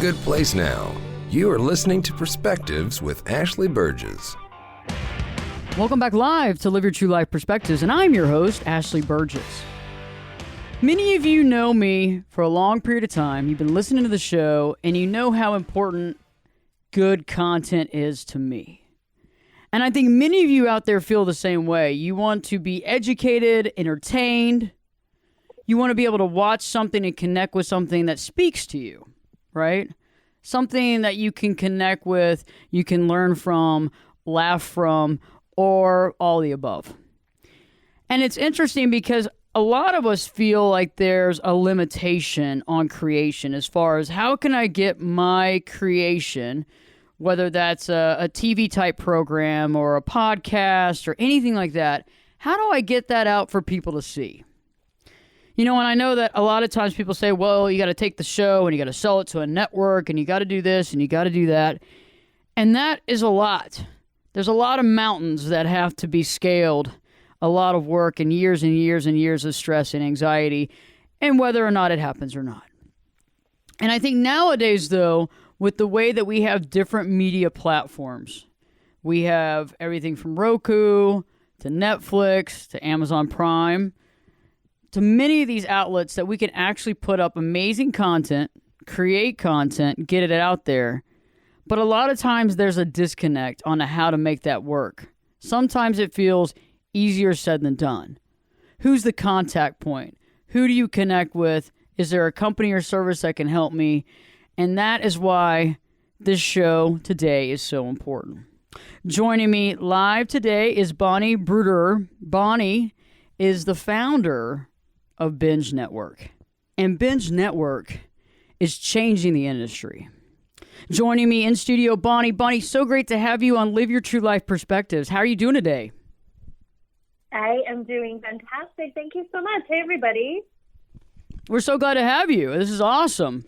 good place now. You are listening to Perspectives with Ashley Burgess. Welcome back live to Live Your True Life Perspectives, and I'm your host, Ashley Burgess. Many of you know me for a long period of time. You've been listening to the show, and you know how important good content is to me. And I think many of you out there feel the same way. You want to be educated, entertained. You want to be able to watch something and connect with something that speaks to you, right? Something that you can connect with, you can learn from, laugh from, or all the above. And it's interesting because a lot of us feel like there's a limitation on creation as far as how can I get my creation, whether that's a TV type program or a podcast or anything like that, how do I get that out for people to see? You know, and I know that a lot of times people say, well, you got to take the show and you got to sell it to a network and you got to do this and you got to do that. And that is a lot. There's a lot of mountains that have to be scaled, a lot of work and years and years and years of stress and anxiety, and whether or not it happens or not. And I think nowadays, though, with the way that we have different media platforms, we have everything from Roku to Netflix to Amazon Prime, to many of these outlets that we can actually put up amazing content, create content, get it out there. But a lot of times there's a disconnect on how to make that work. Sometimes it feels easier said than done. Who's the contact point? Who do you connect with? Is there a company or service that can help me? And that is why this show today is so important. Joining me live today is Bonnie Bruderer. Bonnie is the founder of Binge Network. And Binge Network is changing the industry. Joining me in studio, Bonnie. Bonnie, so great to have you on Live Your True Life Perspectives. How are you doing today? I am doing fantastic. Thank you so much. Hey, everybody. We're so glad to have you. This is awesome.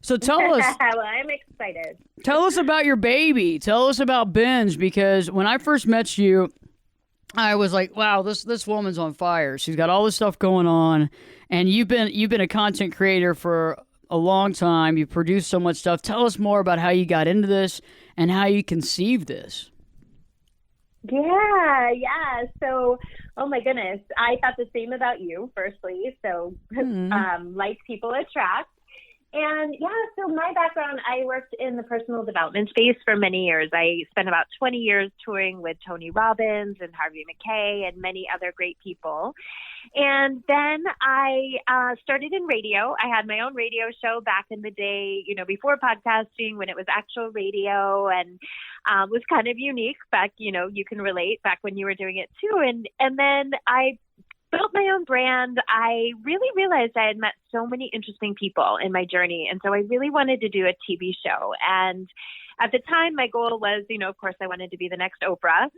So tell us. Well, I'm excited. Tell us about your baby. Tell us about Binge, because when I first met you, I was like, wow, this woman's on fire. She's got all this stuff going on, and you've been a content creator for a long time. You've produced so much stuff. Tell us more about how you got into this and how you conceived this. Yeah. So, oh my goodness, I thought the same about you, firstly. So, like people attract. And yeah, so my background, I worked in the personal development space for many years. I spent about 20 years touring with Tony Robbins and Harvey McKay and many other great people. And then I started in radio. I had my own radio show back in the day, before podcasting, when it was actual radio, and was kind of unique back, you can relate back when you were doing it too. And then I built my own brand. I really realized I had met so many interesting people in my journey. And so I really wanted to do a TV show. And at the time, my goal was, of course, I wanted to be the next Oprah.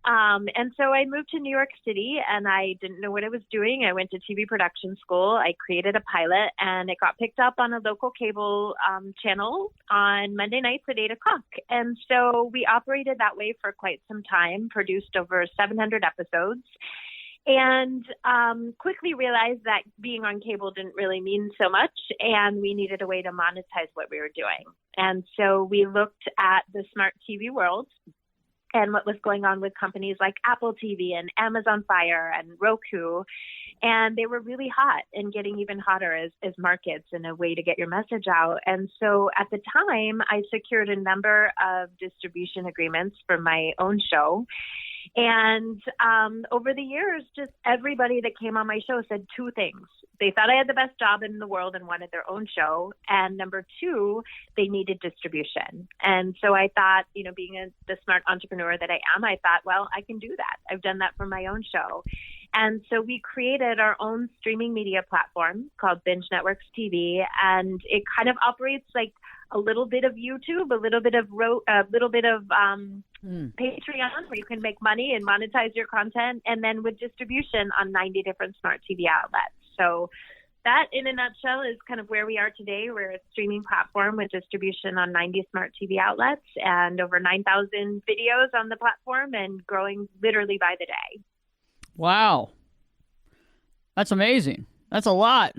And so I moved to New York City, and I didn't know what I was doing. I went to TV production school. I created a pilot, and it got picked up on a local cable channel on Monday nights at 8 o'clock. And so we operated that way for quite some time, produced over 700 episodes. And quickly realized that being on cable didn't really mean so much, and we needed a way to monetize what we were doing. And so we looked at the smart TV world and what was going on with companies like Apple TV and Amazon Fire and Roku. And they were really hot and getting even hotter as markets and a way to get your message out. And so at the time, I secured a number of distribution agreements for my own show. And over the years, just everybody that came on my show said two things. They thought I had the best job in the world and wanted their own show. And number two, they needed distribution. And so I thought, being the smart entrepreneur that I am, I thought, well, I can do that. I've done that for my own show. And so we created our own streaming media platform called Binge Networks TV. And it kind of operates like a little bit of YouTube, a little bit of Patreon, where you can make money and monetize your content, and then with distribution on 90 different smart TV outlets. So that, in a nutshell, is kind of where we are today. We're a streaming platform with distribution on 90 smart TV outlets and over 9,000 videos on the platform, and growing literally by the day. Wow. That's amazing. That's a lot.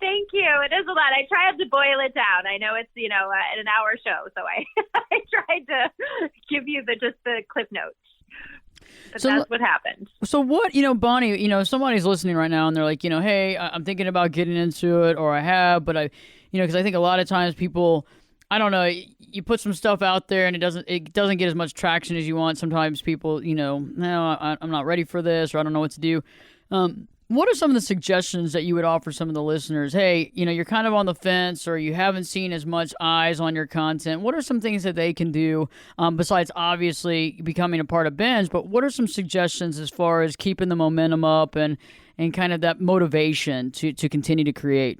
Thank you. It is a lot. I tried to boil it down. I know it's, an hour show, so I I tried to give you just the clip notes. But so that's what happened. So what, Bonnie, somebody's listening right now and they're like, hey, I'm thinking about getting into it, or I have, but because I think a lot of times people, I don't know, you put some stuff out there and it doesn't get as much traction as you want. Sometimes people, no, I'm not ready for this, or I don't know what to do. What are some of the suggestions that you would offer some of the listeners? Hey, you're kind of on the fence, or you haven't seen as much eyes on your content. What are some things that they can do besides obviously becoming a part of Binge? But what are some suggestions as far as keeping the momentum up and kind of that motivation to continue to create?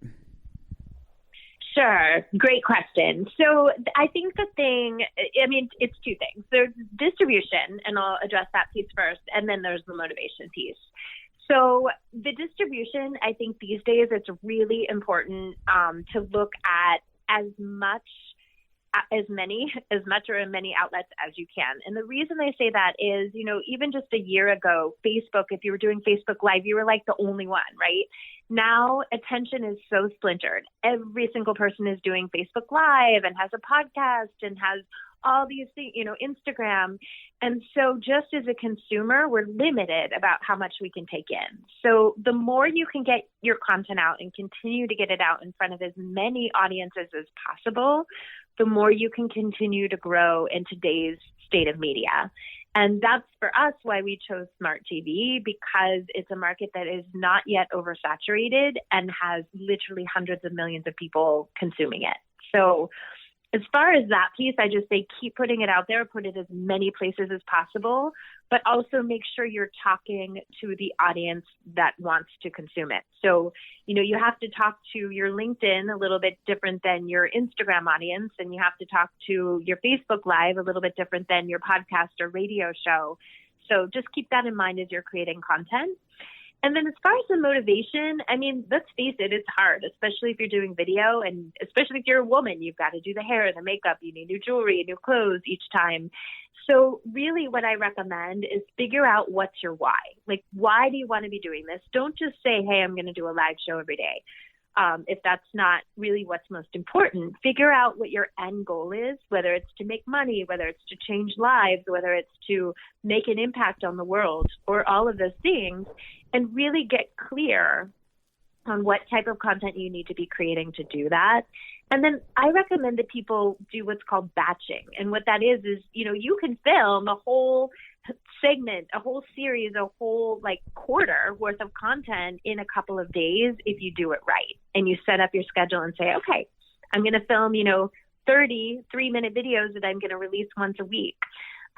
Sure. Great question. So I think it's two things. There's distribution, and I'll address that piece first, and then there's the motivation piece. So the distribution, I think these days it's really important to look at as much or as many outlets as you can. And the reason I say that is, even just a year ago, Facebook, if you were doing Facebook Live, you were like the only one, right? Now attention is so splintered. Every single person is doing Facebook Live and has a podcast and has all these things, Instagram. And so just as a consumer, we're limited about how much we can take in. So the more you can get your content out and continue to get it out in front of as many audiences as possible, the more you can continue to grow in today's state of media. And that's for us why we chose smart TV, because it's a market that is not yet oversaturated and has literally hundreds of millions of people consuming it. So as far as that piece, I just say keep putting it out there, put it as many places as possible, but also make sure you're talking to the audience that wants to consume it. So, you have to talk to your LinkedIn a little bit different than your Instagram audience, and you have to talk to your Facebook Live a little bit different than your podcast or radio show. So just keep that in mind as you're creating content. And then as far as the motivation, let's face it, it's hard, especially if you're doing video, and especially if you're a woman, you've got to do the hair, the makeup, you need new jewelry, new clothes each time. So really what I recommend is figure out what's your why. Like, why do you want to be doing this? Don't just say, hey, I'm going to do a live show every day. If that's not really what's most important, figure out what your end goal is, whether it's to make money, whether it's to change lives, whether it's to make an impact on the world, or all of those things, and really get clear on what type of content you need to be creating to do that. And then I recommend that people do what's called batching. And what that is, you can film a whole segment, a whole series, a whole quarter worth of content in a couple of days if you do it right. And you set up your schedule and say, okay, I'm going to film, 30 3-minute videos that I'm going to release once a week.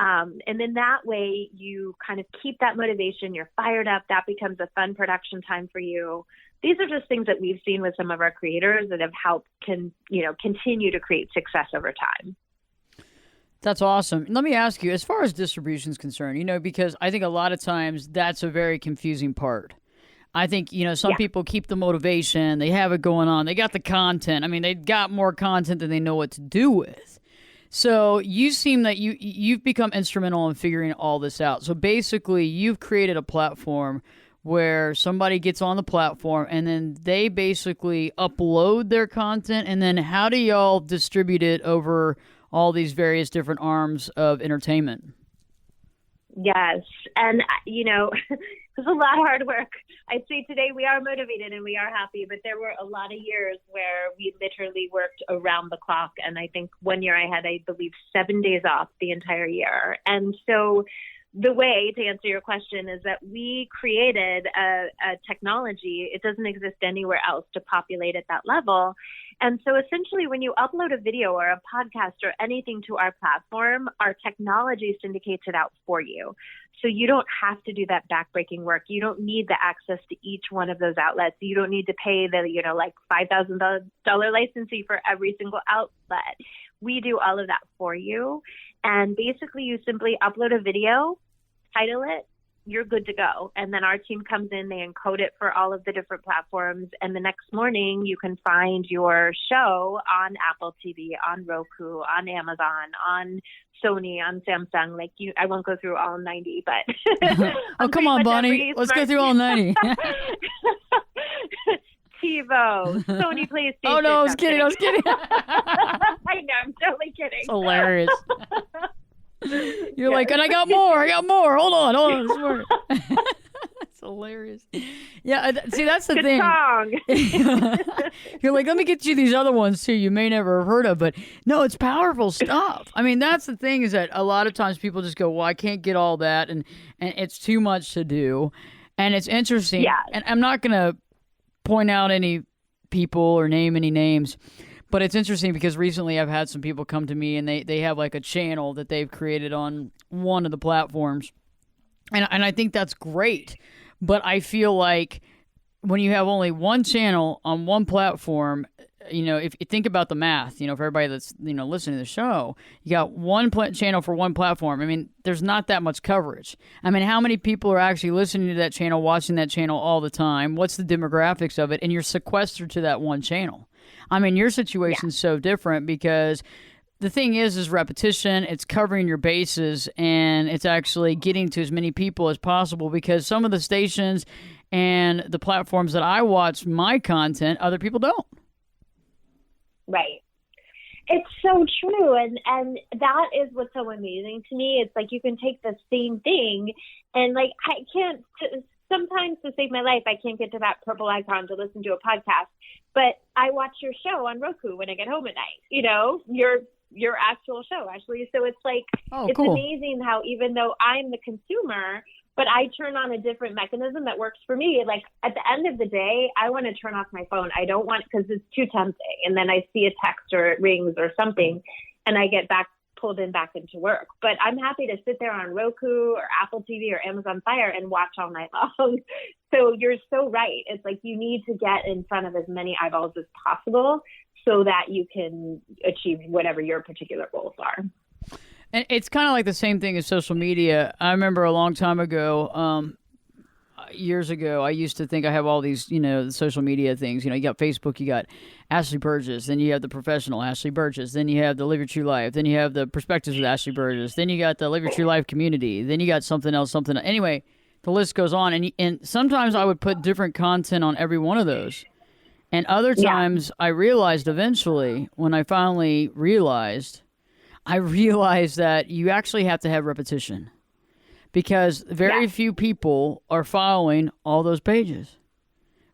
And then that way you kind of keep that motivation, you're fired up, that becomes a fun production time for you. These are just things that we've seen with some of our creators that have helped continue to create success over time. That's awesome. Let me ask you, as far as distribution is concerned, because I think a lot of times that's a very confusing part. I think, some people keep the motivation, they have it going on, they got the content. They've got more content than they know what to do with. So you seem that you've become instrumental in figuring all this out. So basically, you've created a platform where somebody gets on the platform and then they basically upload their content. And then how do y'all distribute it over all these various different arms of entertainment? Yes. And, it's a lot of hard work. I'd say today we are motivated and we are happy, but there were a lot of years where we literally worked around the clock. And I think one year I had, I believe, 7 days off the entire year. And so the way to answer your question is that we created a technology. It doesn't exist anywhere else to populate at that level. And so essentially when you upload a video or a podcast or anything to our platform, our technology syndicates it out for you. So you don't have to do that backbreaking work. You don't need the access to each one of those outlets. You don't need to pay the, $5,000 license fee for every single outlet. We do all of that for you. And basically you simply upload a video, title it, you're good to go. And then our team comes in, they encode it for all of the different platforms. And the next morning you can find your show on Apple TV, on Roku, on Amazon, on Sony, on Samsung. I won't go through all 90, but oh, come on, Bonnie. Let's go through all 90. TiVo, TiVo, Sony PlayStation. Oh, no, I was kidding. I know, I'm totally kidding. It's hilarious. You're like, and I got more. Hold on. It's hilarious. Yeah, see, that's the Good thing. song. You're like, let me get you these other ones too you may never have heard of. But no, it's powerful stuff. I mean, that's the thing, is that a lot of times people just go, well, I can't get all that, and it's too much to do. And it's interesting. Yeah. And I'm not going to point out any people or name any names, but it's interesting because recently I've had some people come to me and they have like a channel that they've created on one of the platforms. And I think that's great. But I feel like when you have only one channel on one platform, if you think about the math, for everybody that's, listening to the show, you got one channel for one platform. I mean, there's not that much coverage. I mean, how many people are actually listening to that channel, watching that channel all the time? What's the demographics of it? And you're sequestered to that one channel. I mean, your situation's so different because the thing is repetition. It's covering your bases, and it's actually getting to as many people as possible, because some of the stations and the platforms that I watch my content, other people don't. Right. It's so true. And that is what's so amazing to me. It's like you can take the same thing and like, I can't, sometimes to save my life, I can't get to that purple icon to listen to a podcast, but I watch your show on Roku when I get home at night, your actual show, Ashley. So it's like, it's cool. Amazing how even though I'm the consumer, but I turn on a different mechanism that works for me. Like at the end of the day, I want to turn off my phone. I don't want, because it's too tempting. And then I see a text or it rings or something and I get pulled back into work. But I'm happy to sit there on Roku or Apple TV or Amazon Fire and watch all night long. So you're so right. It's like you need to get in front of as many eyeballs as possible so that you can achieve whatever your particular goals are. And it's kind of like the same thing as social media. I remember a long time ago, years ago, I used to think I have all these, the social media things. You got Facebook, you got Ashley Burgess, then you have the professional Ashley Burgess, then you have the Live Your True Life, then you have the Perspectives with Ashley Burgess, then you got the Live Your True Life community, then you got something else. Anyway, the list goes on. And sometimes I would put different content on every one of those. And other times I realized eventually, when I finally realized that you actually have to have repetition, because very few people are following all those pages.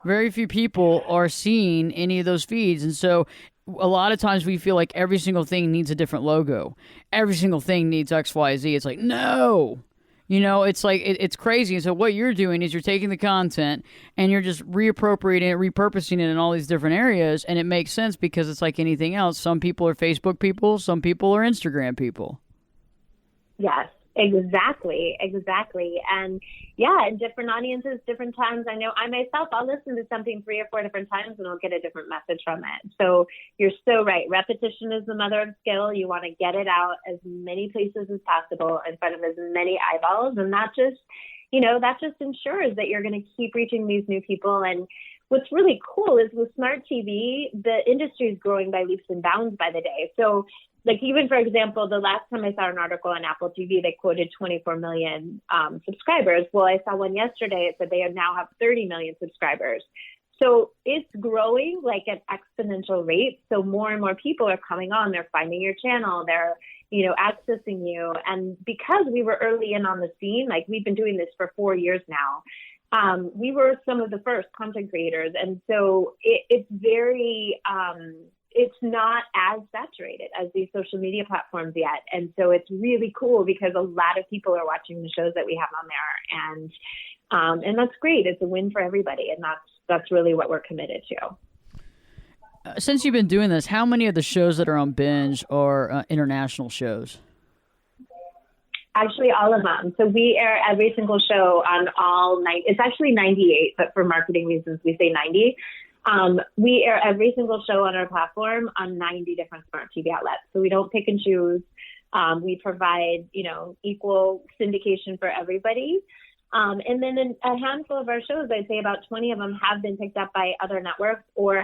Very few people are seeing any of those feeds. And so a lot of times we feel like every single thing needs a different logo. Every single thing needs X, Y, Z. It's like, no. It's like, it's crazy. And so what you're doing is you're taking the content and you're just reappropriating it, repurposing it in all these different areas. And it makes sense because it's like anything else. Some people are Facebook people. Some people are Instagram people. Yes, exactly. And in different audiences, different times. I know I myself, I'll listen to something 3 or 4 different times and I'll get a different message from it. So you're so right. Repetition is the mother of skill. You want to get it out as many places as possible in front of as many eyeballs. And that just ensures that you're going to keep reaching these new people. And what's really cool is with smart TV, the industry is growing by leaps and bounds by the day. So like even, for example, the last time I saw an article on Apple TV, they quoted 24 million subscribers. Well, I saw one yesterday. It said they now have 30 million subscribers. So it's growing like at exponential rates. So more and more people are coming on. They're finding your channel. They're, accessing you. And because we were early in on the scene, like we've been doing this for 4 years now, we were some of the first content creators. And so it's very... it's not as saturated as these social media platforms yet. And so it's really cool because a lot of people are watching the shows that we have on there. And that's great. It's a win for everybody. And that's really what we're committed to. Since you've been doing this, how many of the shows that are on Binge are international shows? Actually, all of them. So we air every single show on all 90. It's actually 98, but for marketing reasons, we say 90. We air every single show on our platform on 90 different smart TV outlets. So we don't pick and choose. We provide, equal syndication for everybody. And then in a handful of our shows, I'd say about 20 of them have been picked up by other networks or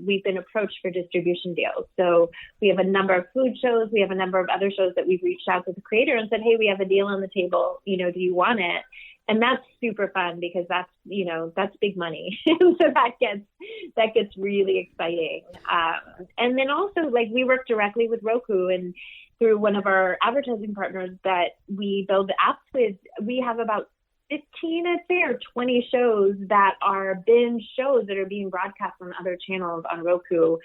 we've been approached for distribution deals. So we have a number of food shows. We have a number of other shows that we've reached out to the creator and said, hey, we have a deal on the table. Do you want it? And that's super fun because that's big money. So that gets really exciting. And then also, like, we work directly with Roku, and through one of our advertising partners that we build the apps with, we have about 15, I'd say, or 20 shows that are binge shows that are being broadcast on other channels on Roku,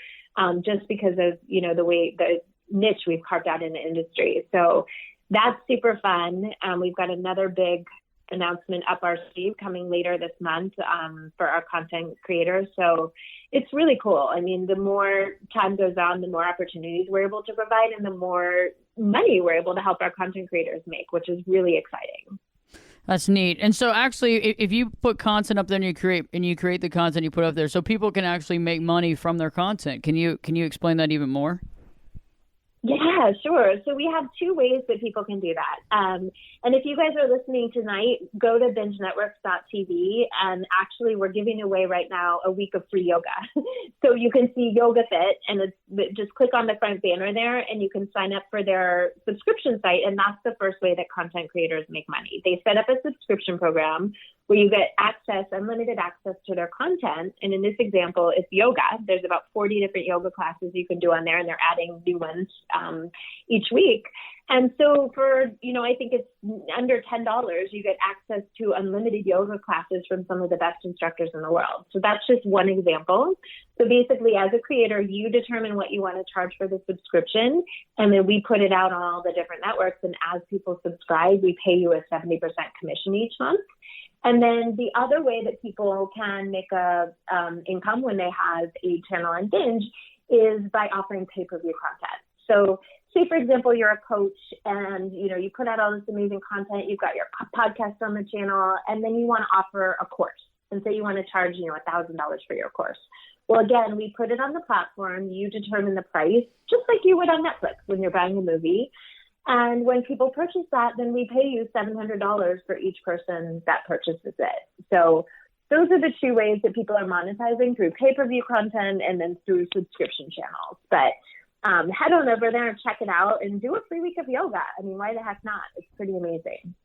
just because of, the way the niche we've carved out in the industry. So that's super fun. We've got another big announcement up our sleeve coming later this month for our content creators. So it's really cool. I mean, the more time goes on, the more opportunities we're able to provide and the more money we're able to help our content creators make, which is really exciting. That's neat. And so actually, if you put content up there and you create the content you put up there, so people can actually make money from their content. Can you explain that even more? Yeah, sure. So we have two ways that people can do that. And if you guys are listening tonight, go to bingenetworks.tv, and actually we're giving away right now a week of free yoga. So you can see Yoga Fit, and just click on the front banner there and you can sign up for their subscription site. And that's the first way that content creators make money. They set up a subscription program where you get unlimited access to their content. And in this example, it's yoga. There's about 40 different yoga classes you can do on there, and they're adding new ones each week. And so for, I think it's under $10, you get access to unlimited yoga classes from some of the best instructors in the world. So that's just one example. So basically, as a creator, you determine what you want to charge for the subscription, and then we put it out on all the different networks. And as people subscribe, we pay you a 70% commission each month. And then the other way that people can make a income when they have a channel on Binge is by offering pay-per-view content. So say, for example, you're a coach and, you put out all this amazing content, you've got your podcast on the channel, and then you want to offer a course. And say you want to charge, $1,000 for your course. Well, again, we put it on the platform. You determine the price, just like you would on Netflix when you're buying a movie. And when people purchase that, then we pay you $700 for each person that purchases it. So those are the two ways that people are monetizing, through pay-per-view content and then through subscription channels. But head on over there and check it out and do a free week of yoga. I mean, why the heck not? It's pretty amazing.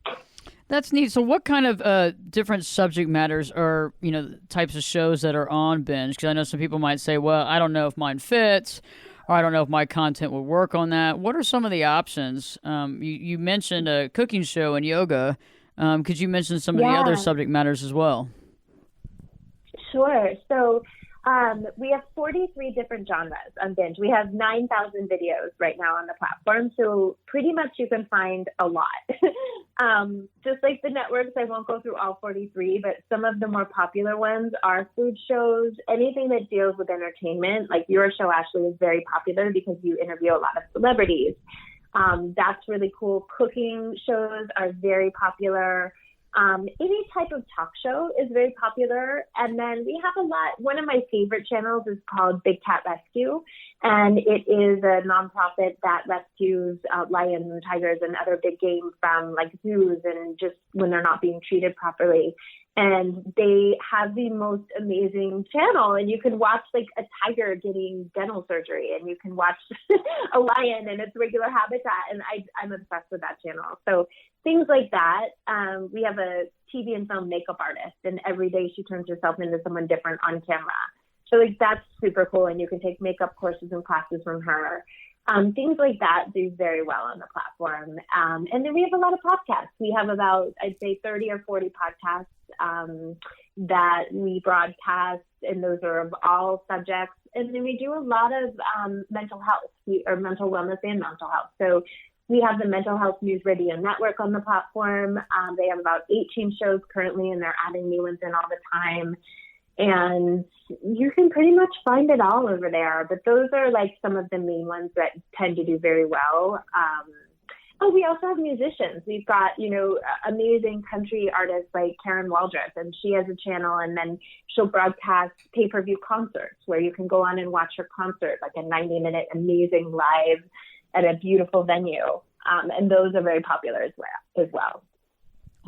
That's neat. So what kind of different subject matters or, types of shows that are on Binge? Because I know some people might say, well, I don't know if mine fits, or I don't know if my content would work on that. What are some of the options? You mentioned a cooking show and yoga. Could you mention some of the other subject matters as well? Sure. So we have 43 different genres on Binge. We have 9,000 videos right now on the platform. So pretty much you can find a lot. Just like the networks, I won't go through all 43, but some of the more popular ones are food shows, anything that deals with entertainment. Like your show, Ashley, is very popular because you interview a lot of celebrities. That's really cool. Cooking shows are very popular. Any type of talk show is very popular. And then we have one of my favorite channels is called Big Cat Rescue. And it is a nonprofit that rescues lions and tigers and other big game from like zoos and just when they're not being treated properly. And they have the most amazing channel, and you can watch like a tiger getting dental surgery, and you can watch a lion in its regular habitat. And I'm obsessed with that channel. So things like that. We have a TV and film makeup artist, and every day she turns herself into someone different on camera. So like that's super cool, and you can take makeup courses and classes from her. Things like that do very well on the platform. And then we have a lot of podcasts. We have about, I'd say, 30 or 40 podcasts that we broadcast, and those are of all subjects. And then we do a lot of mental health, or mental wellness and mental health. So we have the Mental Health News Radio Network on the platform. They have about 18 shows currently, and they're adding new ones in all the time. And you can pretty much find it all over there. But those are like some of the main ones that tend to do very well. We also have musicians. We've got, amazing country artists like Karen Waldrop, and she has a channel, and then she'll broadcast pay-per-view concerts where you can go on and watch her concert, like a 90-minute amazing live at a beautiful venue. And those are very popular as well.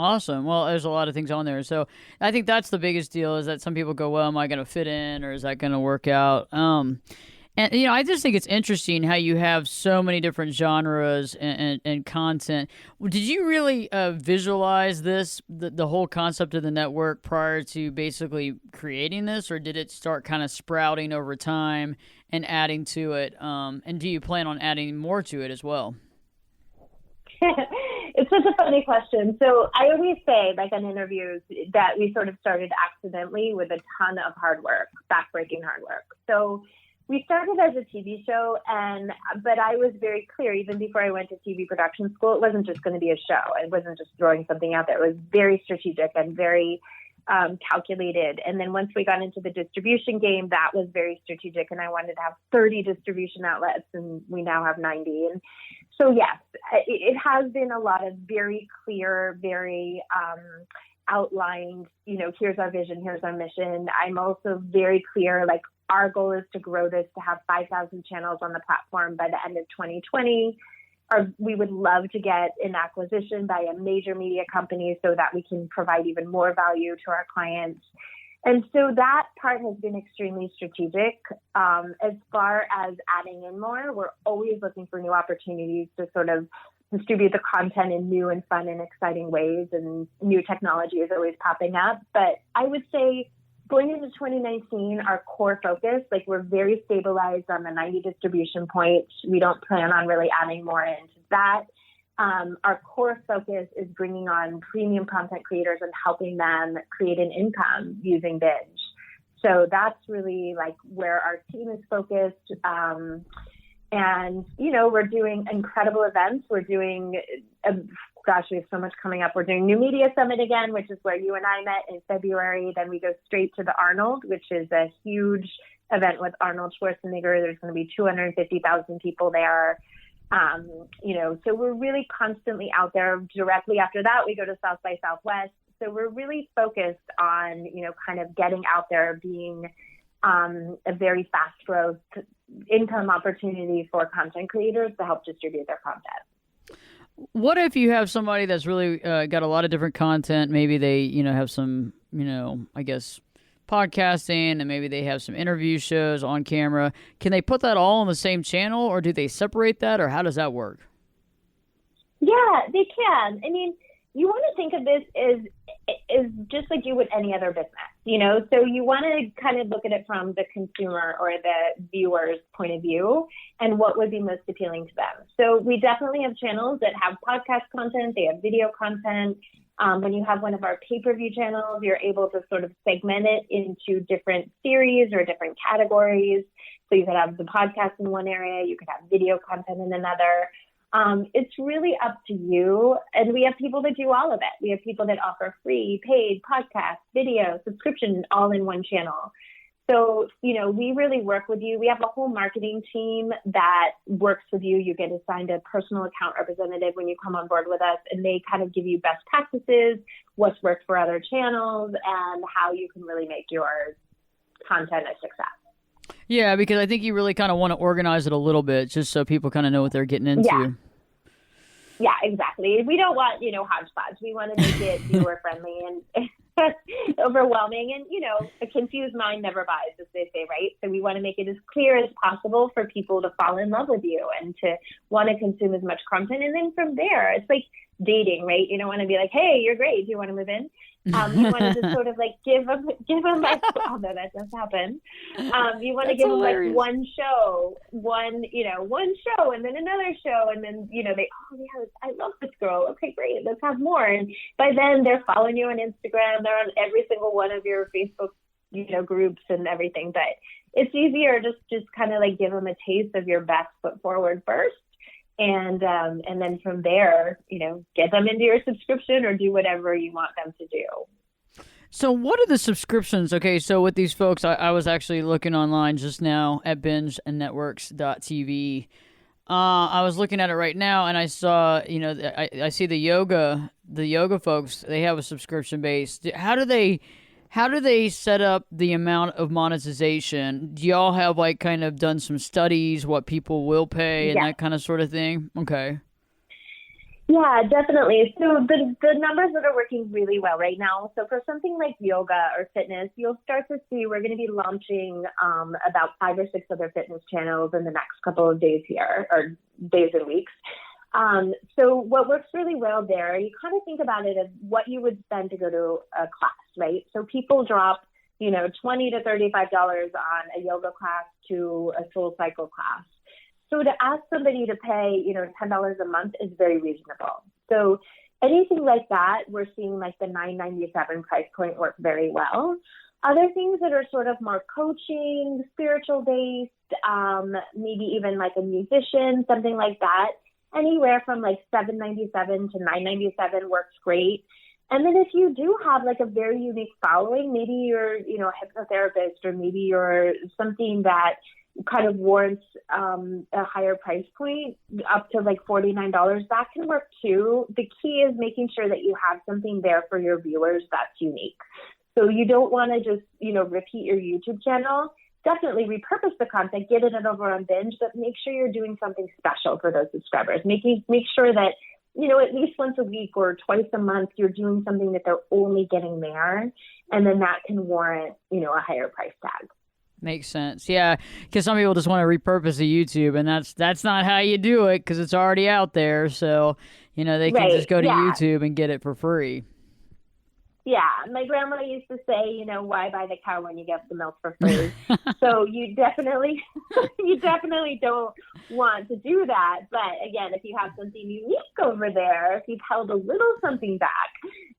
Awesome. Well, there's a lot of things on there. So I think that's the biggest deal, is that some people go, well, am I going to fit in, or is that going to work out? And, I just think it's interesting how you have so many different genres and content. Did you really visualize the whole concept of the network prior to basically creating this, or did it start kind of sprouting over time and adding to it? And do you plan on adding more to it as well? It's such a funny question. So I always say, like in interviews, that we sort of started accidentally with a ton of hard work, backbreaking hard work. So we started as a TV show, but I was very clear, even before I went to TV production school, it wasn't just going to be a show. It wasn't just throwing something out there. It was very strategic and very calculated. And then once we got into the distribution game, that was very strategic. And I wanted to have 30 distribution outlets, and we now have 90. And so, yes, it has been a lot of very clear, very outlined, here's our vision, here's our mission. I'm also very clear, like, our goal is to grow this to have 5,000 channels on the platform by the end of 2020. Or we would love to get an acquisition by a major media company so that we can provide even more value to our clients. And so that part has been extremely strategic. As far as adding in more, we're always looking for new opportunities to sort of distribute the content in new and fun and exciting ways, and new technology is always popping up. But I would say going into 2019, our core focus, like, we're very stabilized on the 90 distribution points. We don't plan on really adding more into that. Our core focus is bringing on premium content creators and helping them create an income using Binge. So that's really like where our team is focused. And, we're doing incredible events. We're doing, we have so much coming up. We're doing New Media Summit again, which is where you and I met in February. Then we go straight to the Arnold, which is a huge event with Arnold Schwarzenegger. There's going to be 250,000 people there. So we're really constantly out there. Directly after that, we go to South by Southwest. So we're really focused on, kind of getting out there, being a very fast growth income opportunity for content creators to help distribute their content. What if you have somebody that's really got a lot of different content? Maybe they, have some, I guess, podcasting, and maybe they have some interview shows on camera. Can they put that all on the same channel, or do they separate that, or how does that work? Yeah, they can. I mean, you want to think of this as just like you would any other business, so you want to kind of look at it from the consumer or the viewer's point of view and what would be most appealing to them. So we definitely have channels that have podcast content, they have video content. When you have one of our pay-per-view channels, you're able to sort of segment it into different series or different categories. So you could have the podcast in one area, you could have video content in another. It's really up to you. And we have people that do all of it. We have people that offer free, paid, podcast, video, subscription, all in one channel. So, we really work with you. We have a whole marketing team that works with you. You get assigned a personal account representative when you come on board with us, and they kind of give you best practices, what's worked for other channels, and how you can really make your content a success. Yeah, because I think you really kind of want to organize it a little bit just so people kind of know what they're getting into. Yeah, exactly. We don't want, hodgepodge. We want to make it viewer friendly and overwhelming. And, a confused mind never buys, as they say, right? So we want to make it as clear as possible for people to fall in love with you and to want to consume as much content. And then from there, it's like dating, right? You don't want to be like, hey, you're great. Do you want to move in? You want to just sort of like give them like, although that does happen. You want to give them like one show, and then another show. And then, I love this girl. Okay, great. Let's have more. And by then they're following you on Instagram. They're on every single one of your Facebook, groups and everything. But it's easier just kind of like give them a taste of your best foot forward first. And then from there, get them into your subscription or do whatever you want them to do. So what are the subscriptions? Okay, so with these folks, I was actually looking online just now at bingeandnetworks.tv. I was looking at it right now, and I saw, I see the yoga folks, they have a subscription base. How do they set up the amount of monetization? Do y'all have like kind of done some studies, what people will pay and that kind of sort of thing? Okay. Yeah, definitely. So the numbers that are working really well right now. So for something like yoga or fitness, you'll start to see we're going to be launching about 5 or 6 other fitness channels in the next couple of days here, or days and weeks. So what works really well there, you kind of think about it as what you would spend to go to a class, right? So people drop, $20 to $35 on a yoga class to a soul cycle class. So to ask somebody to pay, $10 a month is very reasonable. So anything like that, we're seeing like the $9.97 price point work very well. Other things that are sort of more coaching, spiritual based, maybe even like a musician, something like that, anywhere from like $7.97 to $9.97 works great. And then if you do have like a very unique following, maybe you're, a hypnotherapist, or maybe you're something that kind of warrants a higher price point up to like $49, that can work too. The key is making sure that you have something there for your viewers that's unique. So you don't want to just, repeat your YouTube channel. Definitely repurpose the content, get it over on Binge, but make sure you're doing something special for those subscribers. Make sure that, at least once a week or twice a month, you're doing something that they're only getting there. And then that can warrant, a higher price tag. Makes sense. Yeah, because some people just want to repurpose the YouTube, and that's not how you do it, because it's already out there. So, they can just go to YouTube and get it for free. Yeah, my grandma used to say, why buy the cow when you get the milk for free? So you definitely don't want to do that. But again, if you have something unique over there, if you've held a little something back,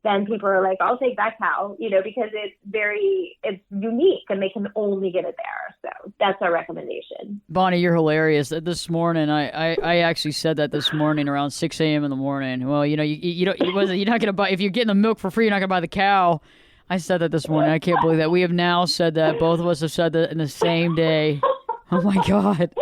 then people are like, I'll take that cow, because it's unique and they can only get it there. So that's our recommendation. Bonnie, you're hilarious. This morning, I actually said that this morning around 6 a.m. in the morning. Well, you're not going to buy, if you're getting the milk for free, you're not going to buy the cow. I said that this morning. I can't believe that. We have now said that. Both of us have said that in the same day. Oh my God.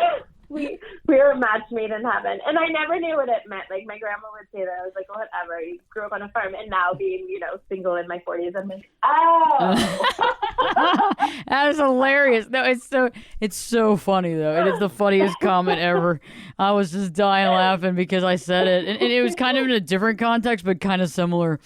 We were a match made in heaven. And I never knew what it meant. Like, my grandma would say that. I was like, whatever. You grew up on a farm. And now being, single in my 40s, I'm like, oh. That is hilarious. No, it's so funny, though. It is the funniest comment ever. I was just dying laughing because I said it. And it was kind of in a different context, but kind of similar.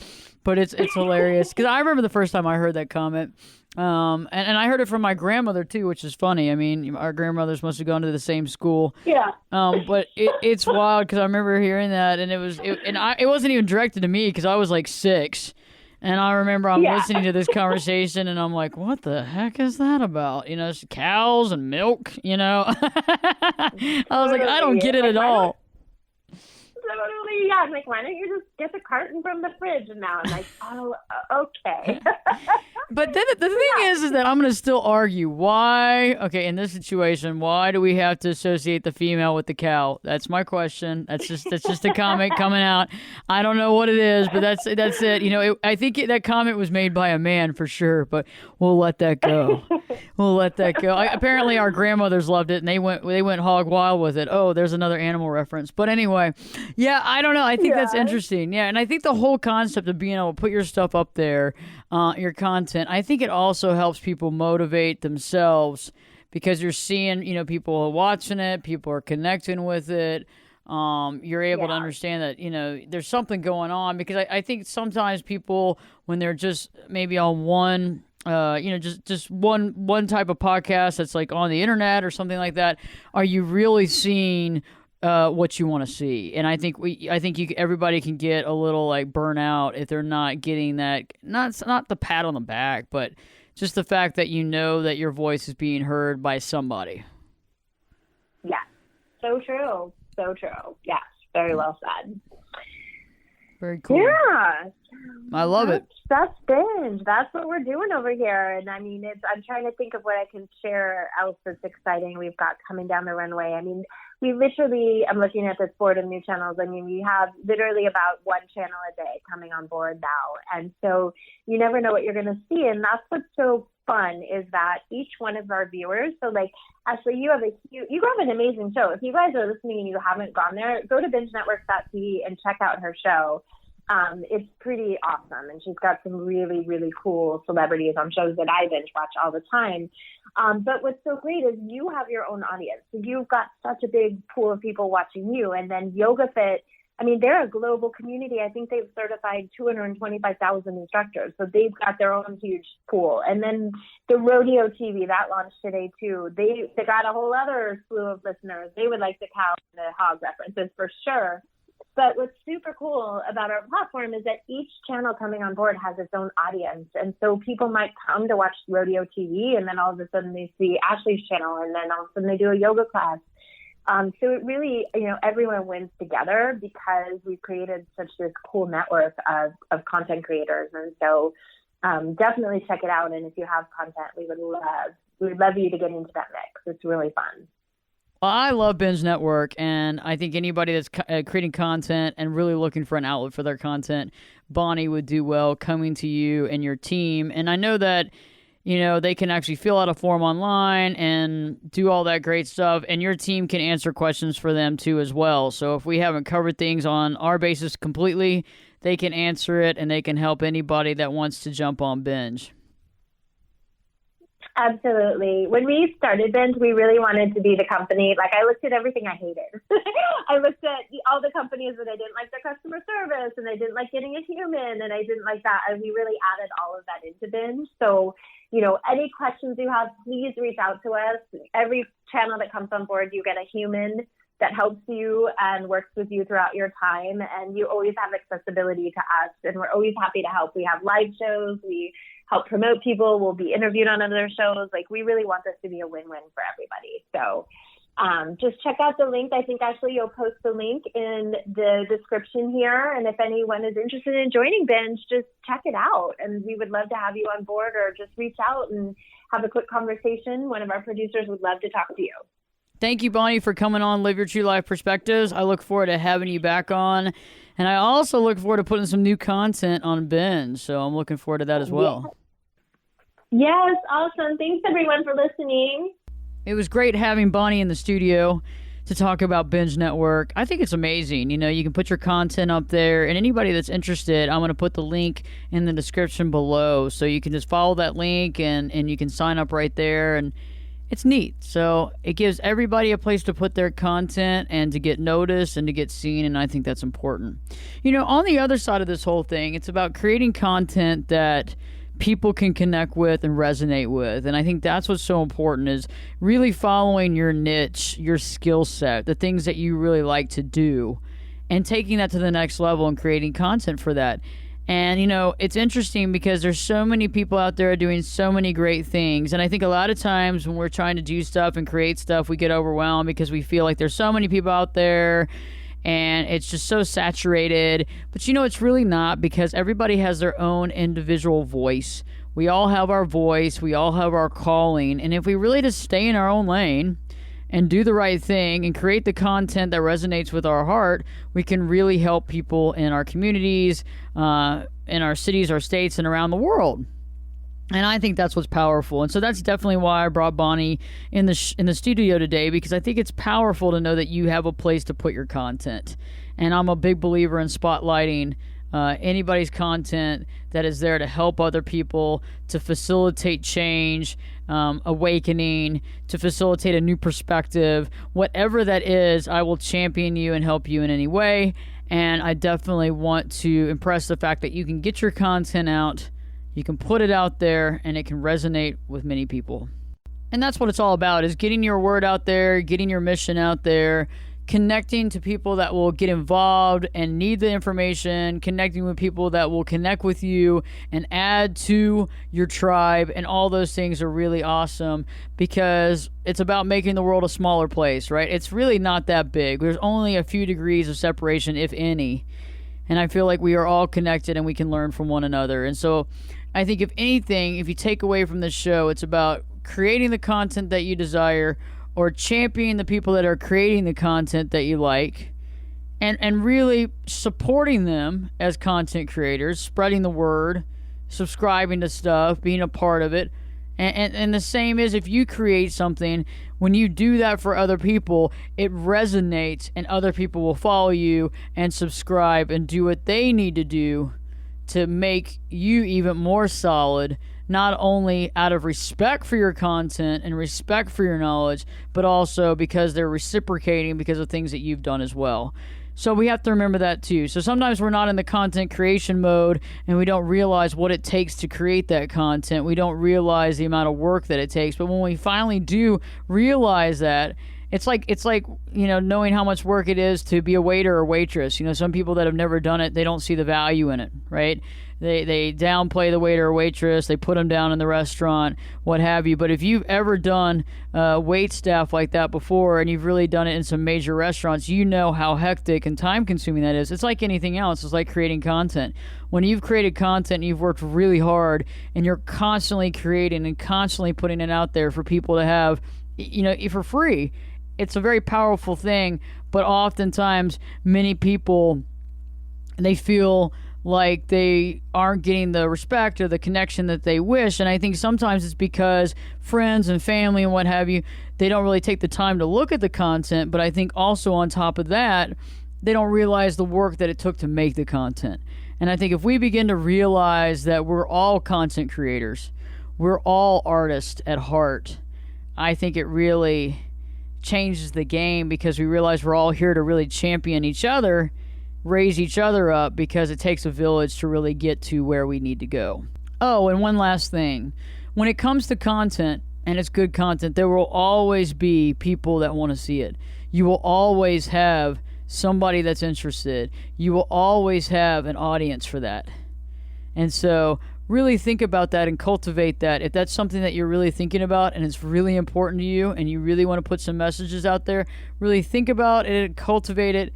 But it's hilarious. Because I remember the first time I heard that comment. And I heard it from my grandmother too, which is funny. I mean, our grandmothers must have gone to the same school. Yeah. But it's wild because I remember hearing that, and it wasn't even directed to me because I was like 6, and I remember I'm listening to this conversation, and I'm like, what the heck is that about? It's cows and milk. I was like, I don't get it at all. Totally, yeah. I'm like, why don't you just get the carton from the fridge? And now I'm like, oh, okay. But then the thing is that I'm going to still argue why, okay, in this situation, why do we have to associate the female with the cow? That's my question. That's just a comment coming out. I don't know what it is, but that's it. I think that comment was made by a man for sure, but we'll let that go. Apparently our grandmothers loved it, and they went hog wild with it. Oh, there's another animal reference. But anyway, yeah, I don't know. I think that's interesting. Yeah, and I think the whole concept of being able to put your stuff up there, your content, I think it also helps people motivate themselves because you're seeing, people watching it, people are connecting with it. You're able to understand that, there's something going on, because I think sometimes people, when they're just maybe on one, just one type of podcast that's like on the internet or something like that, are you really seeing what you want to see? And I think everybody can get a little like burnout if they're not getting that, not the pat on the back, but just the fact that that your voice is being heard by somebody. Yeah, so true. Yes, very well said. Very cool. Yeah, I love it. That's Binge. That's what we're doing over here. And I mean, I'm trying to think of what I can share else that's exciting we've got coming down the runway. I mean, we literally, I'm looking at this board of new channels. I mean, we have literally about one channel a day coming on board now. And so you never know what you're going to see. And that's what's so fun, is that each one of our viewers, so like, Ashley, you have an amazing show. If you guys are listening and you haven't gone there, go to bingenetwork.tv and check out her show. It's pretty awesome. And she's got some really, really cool celebrities on shows that I binge watch all the time. But what's so great is you have your own audience. So you've got such a big pool of people watching you. And then Yoga Fit, I mean, they're a global community. I think they've certified 225,000 instructors. So they've got their own huge pool. And then the Rodeo TV, that launched today too. They got a whole other slew of listeners. They would like the cow and the hog references for sure. But what's super cool about our platform is that each channel coming on board has its own audience. And so people might come to watch Rodeo TV, and then all of a sudden they see Ashley's channel, and then all of a sudden they do a yoga class. So it really, everyone wins together because we've created such this cool network of content creators. And so definitely check it out. And if you have content, we would love you to get into that mix. It's really fun. Well, I love Binge Network, and I think anybody that's creating content and really looking for an outlet for their content, Bonnie would do well coming to you and your team. And I know that, they can actually fill out a form online and do all that great stuff, and your team can answer questions for them too as well. So if we haven't covered things on our basis completely, they can answer it, and they can help anybody that wants to jump on Binge. Absolutely. When we started Binge, we really wanted to be the company. Like, I looked at everything I hated. I looked at all the companies that I didn't like their customer service, and I didn't like getting a human, and I didn't like that. And we really added all of that into Binge. So, any questions you have, please reach out to us. Every channel that comes on board, you get a human that helps you and works with you throughout your time. And you always have accessibility to us, and we're always happy to help. We have live shows. We help promote people. We'll be interviewed on other shows. Like, we really want this to be a win-win for everybody. So just check out the link. I think, Ashley, you'll post the link in the description here. And if anyone is interested in joining Binge, just check it out. And we would love to have you on board, or just reach out and have a quick conversation. One of our producers would love to talk to you. Thank you, Bonnie, for coming on Live Your True Life Perspectives. I look forward to having you back on. And I also look forward to putting some new content on Binge. So I'm looking forward to that as well. Yes, awesome. Thanks, everyone, for listening. It was great having Bonnie in the studio to talk about Binge Network. I think it's amazing. You can put your content up there, and anybody that's interested, I'm going to put the link in the description below. So you can just follow that link, and you can sign up right there, and it's neat. So it gives everybody a place to put their content and to get noticed and to get seen, and I think that's important. On the other side of this whole thing, it's about creating content that people can connect with and resonate with. And I think that's what's so important, is really following your niche, your skill set, the things that you really like to do, and taking that to the next level and creating content for that. And, it's interesting because there's so many people out there doing so many great things. And I think a lot of times when we're trying to do stuff and create stuff, we get overwhelmed because we feel like there's so many people out there and it's just so saturated. But it's really not, because everybody has their own individual voice. We all have our voice. We all have our calling. And if we really just stay in our own lane and do the right thing and create the content that resonates with our heart, we can really help people in our communities, in our cities, our states, and around the world. And I think that's what's powerful. And so that's definitely why I brought Bonnie in the studio today, because I think it's powerful to know that you have a place to put your content. And I'm a big believer in spotlighting anybody's content that is there to help other people, to facilitate change, awakening, to facilitate a new perspective. Whatever that is, I will champion you and help you in any way. And I definitely want to impress the fact that you can get your content out, you can put it out there, and it can resonate with many people. And that's what it's all about, is getting your word out there, getting your mission out there, connecting to people that will get involved and need the information, connecting with people that will connect with you and add to your tribe. And all those things are really awesome, because it's about making the world a smaller place, right? It's really not that big. There's only a few degrees of separation, if any. And I feel like we are all connected and we can learn from one another. And so I think, if anything, if you take away from this show, it's about creating the content that you desire, or championing the people that are creating the content that you like, and really supporting them as content creators, spreading the word, subscribing to stuff, being a part of it. And the same is, if you create something, when you do that for other people, it resonates, and other people will follow you and subscribe and do what they need to do to make you even more solid, not only out of respect for your content and respect for your knowledge, but also because they're reciprocating because of things that you've done as well. So we have to remember that too. So sometimes we're not in the content creation mode and we don't realize what it takes to create that content. We don't realize the amount of work that it takes. But when we finally do realize that, it's like, knowing how much work it is to be a waiter or waitress. Some people that have never done it, they don't see the value in it, right? They downplay the waiter or waitress. They put them down in the restaurant, what have you. But if you've ever done wait staff like that before and you've really done it in some major restaurants, you know how hectic and time-consuming that is. It's like anything else. It's like creating content. When you've created content, you've worked really hard, and you're constantly creating and constantly putting it out there for people to have, for free. It's a very powerful thing, but oftentimes many people, they feel like they aren't getting the respect or the connection that they wish. And I think sometimes it's because friends and family and what have you, they don't really take the time to look at the content. But I think also on top of that, they don't realize the work that it took to make the content. And I think if we begin to realize that we're all content creators, we're all artists at heart, I think it really changes the game, because we realize we're all here to really champion each other, raise each other up, because it takes a village to really get to where we need to go. Oh, and one last thing. When it comes to content, and it's good content, there will always be people that want to see it. You will always have somebody that's interested. You will always have an audience for that. And so really think about that and cultivate that. If that's something that you're really thinking about and it's really important to you and you really want to put some messages out there, really think about it, cultivate it,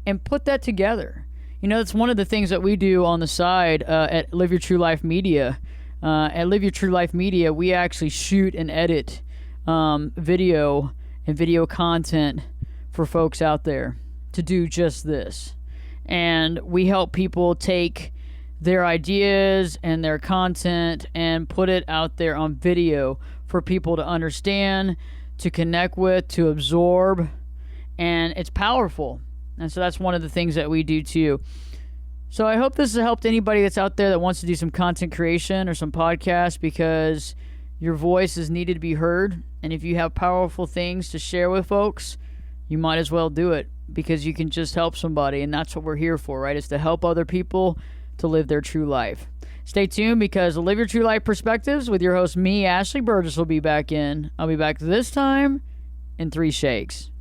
and put that together. That's one of the things that we do on the side at Live Your True Life Media. At Live Your True Life Media, we actually shoot and edit video and video content for folks out there to do just this. And we help people take their ideas and their content and put it out there on video for people to understand, to connect with, to absorb, and it's powerful. And so that's one of the things that we do too. So I hope this has helped anybody that's out there that wants to do some content creation or some podcasts, because your voice is needed to be heard. And if you have powerful things to share with folks, you might as well do it, because you can just help somebody. And that's what we're here for, right? Is to help other people to live their true life. Stay tuned, because the Live Your True Life Perspectives with your host, me, Ashley Burgess, will be back in. I'll be back this time in 3 shakes.